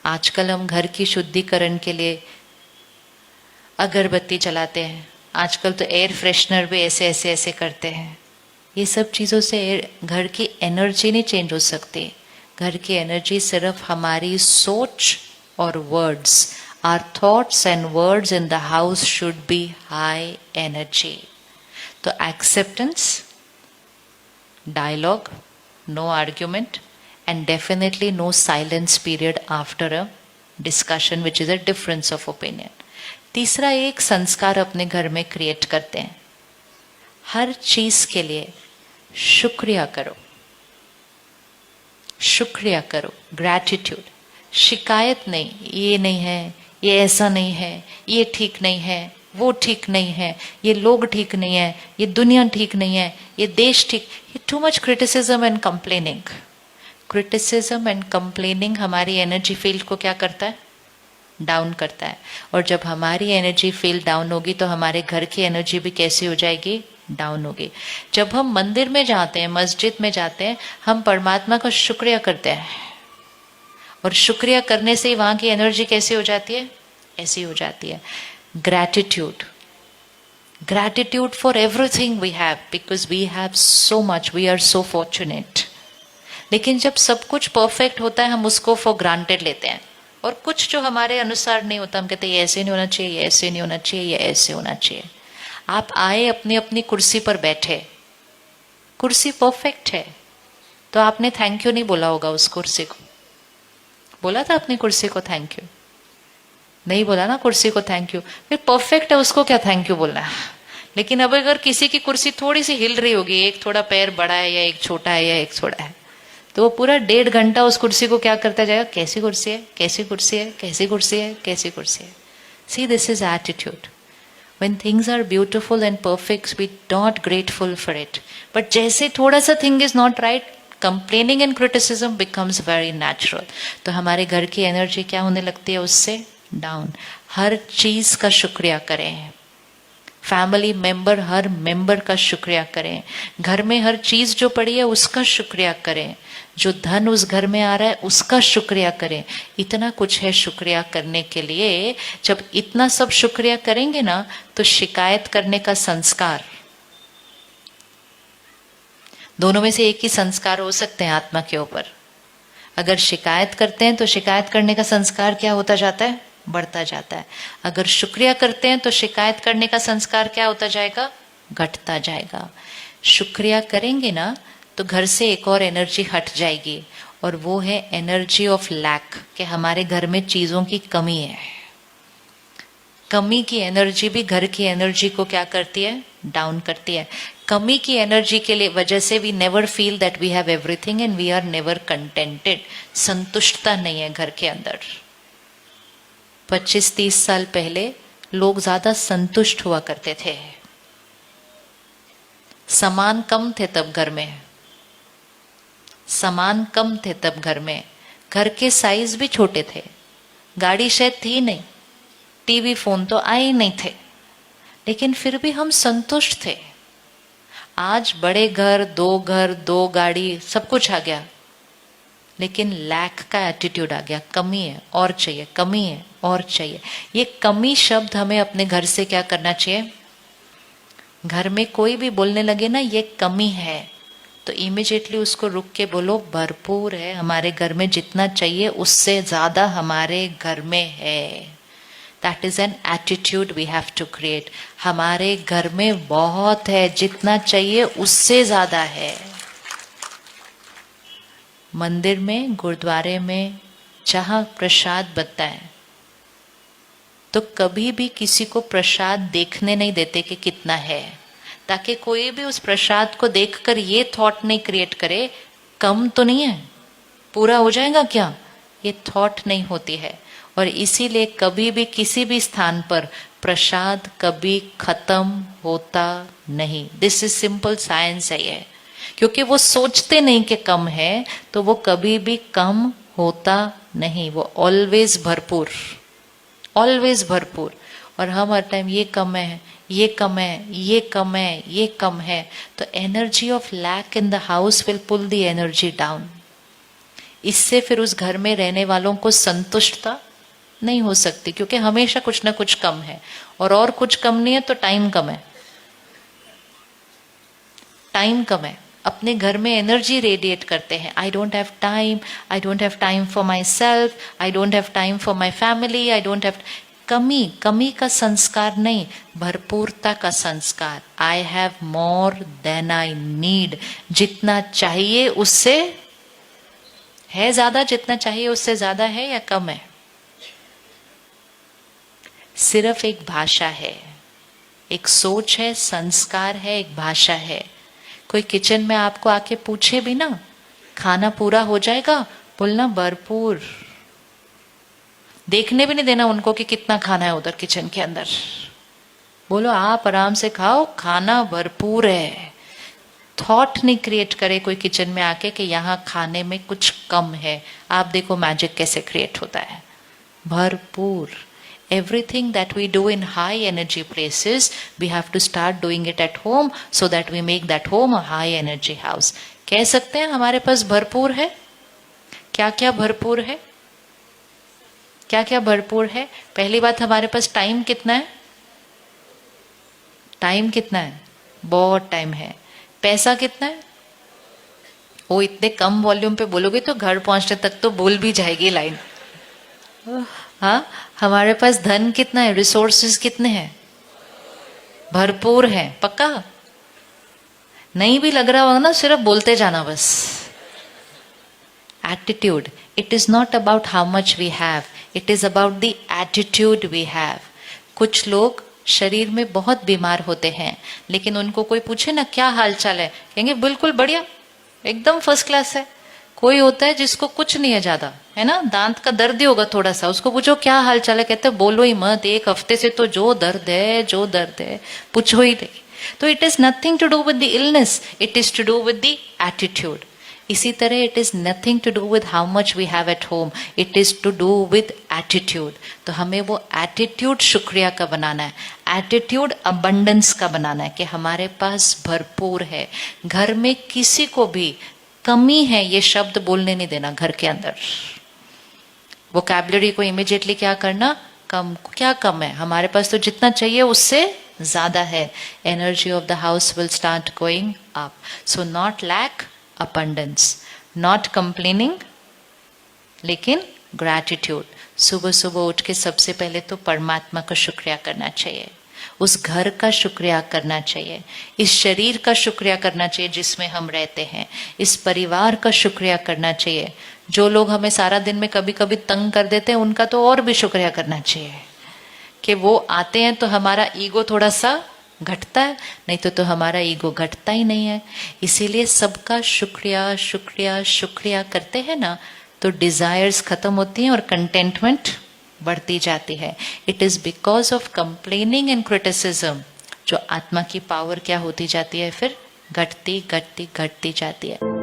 आजकल हम घर की शुद्धिकरण के लिए अगरबत्ती जलाते हैं, आजकल तो एयर फ्रेशनर भी ऐसे ऐसे ऐसे करते हैं। ये सब चीज़ों से घर की एनर्जी नहीं चेंज हो सकती। घर की एनर्जी सिर्फ हमारी सोच और words, our thoughts and words in the house should be high energy. तो acceptance, dialogue, no argument, and definitely no silence period after a discussion which is a difference of opinion. तीसरा, एक संस्कार अपने घर में क्रिएट करते हैं, हर चीज के लिए शुक्रिया करो, शुक्रिया करो, ग्रैटिट्यूड। शिकायत नहीं, ये नहीं है, ये ऐसा नहीं है, ये ठीक नहीं है, वो ठीक नहीं है, ये लोग ठीक नहीं है, ये दुनिया ठीक नहीं है, ये देश ठीक। ये too much criticism and complaining. Criticism and complaining हमारी एनर्जी फील्ड को क्या करता है? डाउन करता है। और जब हमारी एनर्जी फील्ड डाउन होगी तो हमारे घर की एनर्जी भी कैसी हो जाएगी? डाउन होगी। जब हम मंदिर में जाते हैं, मस्जिद में जाते हैं, हम परमात्मा का शुक्रिया करते हैं, और शुक्रिया करने से ही वहां की एनर्जी कैसी हो जाती है? ऐसी हो जाती है। Gratitude, gratitude for everything we have, because we have so much, we are so fortunate. लेकिन जब सब कुछ परफेक्ट होता है हम उसको फॉर ग्रांटेड लेते हैं, और कुछ जो हमारे अनुसार नहीं होता हम कहते हैं ये ऐसे नहीं होना चाहिए, ये ऐसे नहीं होना चाहिए, ये ऐसे होना चाहिए। आप आए, अपनी अपनी कुर्सी पर बैठे, कुर्सी परफेक्ट है, तो आपने थैंक यू नहीं बोला होगा उस कुर्सी को। बोला था अपनी कुर्सी को थैंक यू? नहीं बोला ना कुर्सी को थैंक यू। फिर परफेक्ट है, उसको क्या थैंक यू बोलना है? लेकिन अब अगर किसी की कुर्सी थोड़ी सी हिल रही होगी, एक थोड़ा पैर बड़ा है या एक छोटा है या एक छोटा है, तो वो पूरा 1.5 घंटा उस कुर्सी को क्या करता जाएगा? कैसी कुर्सी है, कैसी कुर्सी है, कैसी कुर्सी है, कैसी कुर्सी है। See, this is attitude. When things are beautiful and perfect, we not grateful for it. But जैसे थोड़ा सा thing is not right, complaining and criticism becomes very natural. तो हमारे घर की एनर्जी क्या होने लगती है? उससे डाउन। हर चीज का शुक्रिया करें, फैमिली मेंबर, हर मेंबर का शुक्रिया करें, घर में हर चीज जो पड़ी है उसका शुक्रिया करें, जो धन उस घर में आ रहा है उसका शुक्रिया करें। इतना कुछ है शुक्रिया करने के लिए। जब इतना सब शुक्रिया करेंगे ना, तो शिकायत करने का संस्कार, दोनों में से एक ही संस्कार हो सकते हैं आत्मा के ऊपर। अगर शिकायत करते हैं तो शिकायत करने का संस्कार क्या होता जाता है? बढ़ता जाता है। अगर शुक्रिया करते हैं तो शिकायत करने का संस्कार क्या होता जाएगा? घटता जाएगा। शुक्रिया करेंगे ना तो घर से एक और एनर्जी हट जाएगी, और वो है एनर्जी ऑफ लैक, कि हमारे घर में चीजों की कमी है। कमी की एनर्जी भी घर की एनर्जी को क्या करती है? डाउन करती है। कमी की एनर्जी के लिए वजह से we never feel that we have everything and we are never contented. संतुष्टता नहीं है घर के अंदर। 25-30 साल पहले लोग ज्यादा संतुष्ट हुआ करते थे। सामान कम थे तब घर में, सामान कम थे तब घर में, घर के साइज भी छोटे थे, गाड़ी शायद थी नहीं, टीवी फोन तो आए ही नहीं थे, लेकिन फिर भी हम संतुष्ट थे। आज बड़े घर, दो गाड़ी, सब कुछ आ गया, लेकिन लैक का एटीट्यूड आ गया। कमी है और चाहिए, कमी है और चाहिए। ये कमी शब्द हमें अपने घर से क्या करना चाहिए? घर में कोई भी बोलने लगे ना ये कमी है, तो इमिजिएटली उसको रुक के बोलो भरपूर है, हमारे घर में जितना चाहिए उससे ज्यादा हमारे घर में है। That is an attitude we have to create. हमारे घर में बहुत है, जितना चाहिए उससे ज्यादा है। मंदिर में, गुरुद्वारे में जहां प्रसाद बनता है तो कभी भी किसी को प्रसाद देखने नहीं देते कि कितना है, ताकि कोई भी उस प्रसाद को देखकर ये थॉट नहीं क्रिएट करे कम तो नहीं है, पूरा हो जाएगा क्या, ये थॉट नहीं होती है। और इसीलिए कभी भी किसी भी स्थान पर प्रसाद कभी खत्म होता नहीं। दिस इज सिंपल साइंस है ये, क्योंकि वो सोचते नहीं कि कम है, तो वो कभी भी कम होता नहीं, वो ऑलवेज भरपूर, ऑलवेज भरपूर। और हम हर टाइम ये कम है, ये कम है, ये कम है, ये कम है, तो energy of lack in the house will pull the energy down. इससे फिर उस घर में रहने वालों को संतुष्टता नहीं हो सकती, क्योंकि हमेशा कुछ ना कुछ कम है, और कुछ कम नहीं है तो टाइम कम है। टाइम कम है, अपने घर में एनर्जी रेडिएट करते हैं। I don't have time, I don't have time for myself, I don't have time for my family, I don't have. कमी का संस्कार नहीं, भरपूरता का संस्कार। I have more than I need, जितना चाहिए उससे है ज्यादा, जितना चाहिए उससे ज्यादा है या कम है? सिर्फ एक भाषा है, एक सोच है, संस्कार है, एक भाषा है। कोई किचन में आपको आके पूछे भी ना, खाना पूरा हो जाएगा, बोलना भरपूर। देखने भी नहीं देना उनको कि कितना खाना है उधर किचन के अंदर। बोलो आप आराम से खाओ, खाना भरपूर है। थॉट नहीं क्रिएट करे कोई किचन में आके कि यहाँ खाने में कुछ कम है। आप देखो मैजिक कैसे क्रिएट होता है, भरपूर। Everything that we do in high energy places, we have to start doing it at home so that we make that home a high energy house. कह सकते हैं हमारे पास भरपूर है। क्या क्या भरपूर है? क्या क्या भरपूर है? पहली बात, हमारे पास टाइम कितना है? टाइम कितना है? बहुत टाइम है। पैसा कितना है? वो इतने कम वॉल्यूम पे बोलोगे तो घर पहुंचने तक तो बोल भी जाएगी लाइन। हाँ, हमारे पास धन कितना है? रिसोर्सेज कितने हैं? भरपूर है। पक्का? नहीं भी लग रहा होगा ना, सिर्फ बोलते जाना बस। Attitude, it is not about how much we have, it is about the attitude we have. कुछ लोग शरीर में बहुत बीमार होते हैं, लेकिन उनको कोई पूछे ना क्या हाल चाल है, कहेंगे बिल्कुल बढ़िया, एकदम फर्स्ट क्लास है। कोई होता है जिसको कुछ नहीं है ज्यादा, है ना, दांत का दर्द ही होगा थोड़ा सा, उसको पूछो क्या हाल चाल है, कहते हैं बोलो ही मत, एक हफ्ते से तो जो दर्द है पूछो ही नहीं। तो it is nothing to do with the illness, it is to do with the attitude. इसी तरह it is nothing to do with how much we have at home, it is to do with attitude. तो हमें वो attitude शुक्रिया का बनाना है, attitude abundance का बनाना है कि हमारे पास भरपूर है। घर में किसी को भी कमी है ये शब्द बोलने नहीं देना घर के अंदर। वोकैबुलरी को इमीडिएटली क्या करना, कम। क्या कम है? हमारे पास तो जितना चाहिए उससे ज्यादा है। Energy of the house will start going up. So not lack, abundance, not complaining, लेकिन ग्रैटिट्यूड। सुबह सुबह उठ के सबसे पहले तो परमात्मा का शुक्रिया करना चाहिए, उस घर का शुक्रिया करना चाहिए, इस शरीर का शुक्रिया करना चाहिए जिसमें हम रहते हैं, इस परिवार का शुक्रिया करना चाहिए। जो लोग हमें सारा दिन में कभी कभी तंग कर देते हैं उनका तो और भी शुक्रिया करना चाहिए कि वो आते हैं तो हमारा ईगो थोड़ा सा घटता है, नहीं तो हमारा ईगो घटता ही नहीं है। इसीलिए सबका शुक्रिया शुक्रिया शुक्रिया करते हैं ना, तो डिजायर्स खत्म होती हैं और कंटेंटमेंट बढ़ती जाती है। It is because of complaining and criticism जो आत्मा की पावर क्या होती जाती है, फिर घटती घटती घटती जाती है।